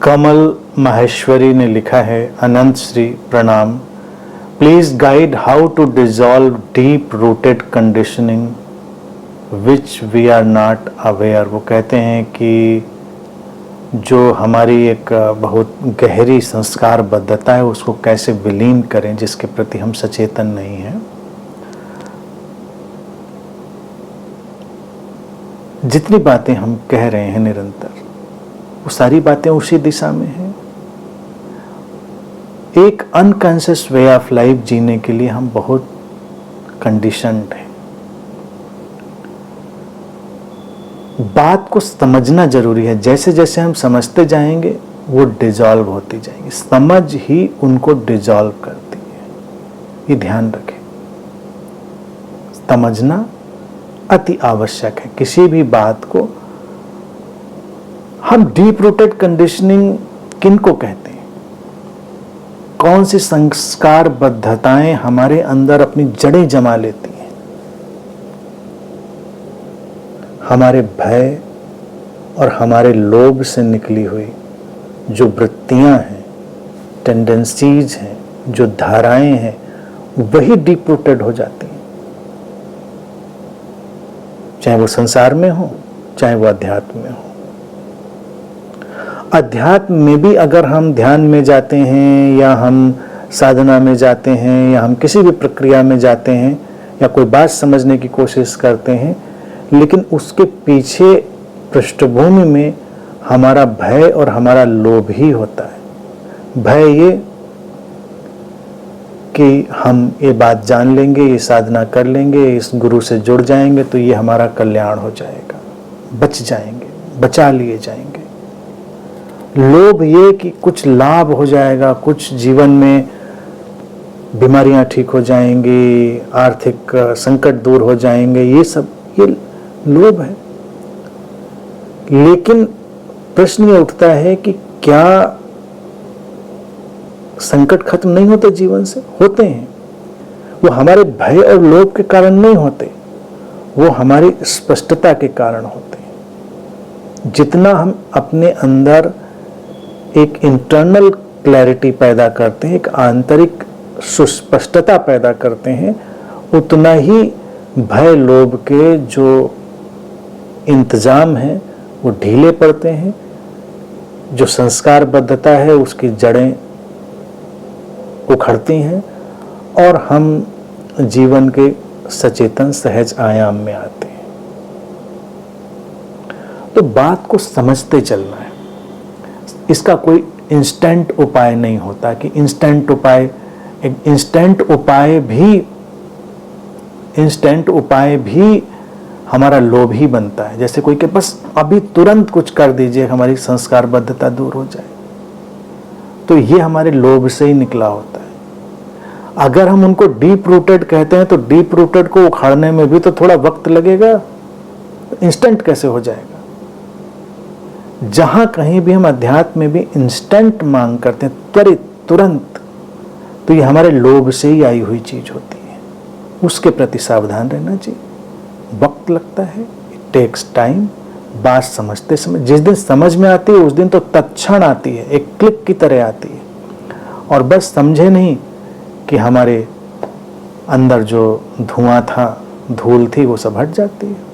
कमल माहेश्वरी ने लिखा है, अनंत श्री प्रणाम। Please guide how to dissolve deep rooted conditioning which we are not aware. वो कहते हैं कि जो हमारी एक बहुत गहरी संस्कारबद्धता है उसको कैसे विलीन करें जिसके प्रति हम सचेतन नहीं हैं। जितनी बातें हम कह रहे हैं निरंतर, वो सारी बातें उसी दिशा में हैं। एक अनकॉन्शियस वे ऑफ लाइफ जीने के लिए हम बहुत कंडीशनड हैं। बात को समझना जरूरी है। जैसे जैसे हम समझते जाएंगे वो डिसॉल्व होती जाएंगी। समझ ही उनको डिसॉल्व करती है, ये ध्यान रखें। समझना अति आवश्यक है। किसी भी बात को हम डीप रूटेड कंडीशनिंग किनको कहते हैं? कौन सी संस्कारबद्धताएं हमारे अंदर अपनी जड़ें जमा लेती हैं? हमारे भय और हमारे लोभ से निकली हुई जो वृत्तियां हैं, टेंडेंसीज हैं, जो धाराएं हैं, वही डीप रूटेड हो जाती हैं। चाहे वो संसार में हो, चाहे वो अध्यात्म में हो। अध्यात्म में भी अगर हम ध्यान में जाते हैं या हम साधना में जाते हैं या हम किसी भी प्रक्रिया में जाते हैं या कोई बात समझने की कोशिश करते हैं, लेकिन उसके पीछे पृष्ठभूमि में हमारा भय और हमारा लोभ ही होता है। भय ये कि हम ये बात जान लेंगे, ये साधना कर लेंगे, इस गुरु से जुड़ जाएंगे तो ये हमारा कल्याण हो जाएगा, बच जाएंगे, बचा लिए जाएंगे। लोभ ये कि कुछ लाभ हो जाएगा, कुछ जीवन में बीमारियां ठीक हो जाएंगी, आर्थिक संकट दूर हो जाएंगे, ये सब ये लोभ है। लेकिन प्रश्न ये उठता है कि क्या संकट खत्म नहीं होते जीवन से? होते हैं। वो हमारे भय और लोभ के कारण नहीं होते, वो हमारी स्पष्टता के कारण होते हैं। जितना हम अपने अंदर एक इंटरनल क्लैरिटी पैदा करते हैं, एक आंतरिक सुस्पष्टता पैदा करते हैं, उतना ही भय लोभ के जो इंतजाम है वो ढीले पड़ते हैं। जो संस्कारबद्धता है उसकी जड़ें उखड़ती हैं और हम जीवन के सचेतन सहज आयाम में आते हैं। तो बात को समझते चलना है। इसका कोई इंस्टेंट उपाय नहीं होता कि इंस्टेंट उपाय भी हमारा लोभ ही बनता है। जैसे कोई के बस अभी तुरंत कुछ कर दीजिए, हमारी संस्कारबद्धता दूर हो जाए, तो ये हमारे लोभ से ही निकला होता है। अगर हम उनको डीप रूटेड कहते हैं तो डीप रूटेड को उखाड़ने में भी तो थोड़ा वक्त लगेगा, इंस्टेंट कैसे हो जाएगा? जहां कहीं भी हम अध्यात्म में भी इंस्टेंट मांग करते हैं, त्वरित, तुरंत, तो ये हमारे लोभ से ही आई हुई चीज होती है। उसके प्रति सावधान रहना चाहिए। वक्त लगता है, इट टेक्स टाइम। बात समझते समय, जिस दिन समझ में आती है उस दिन तो तत्क्षण आती है, एक क्लिक की तरह आती है। और बस समझे नहीं कि हमारे अंदर जो धुआं था, धूल थी, वो सब हट जाती है।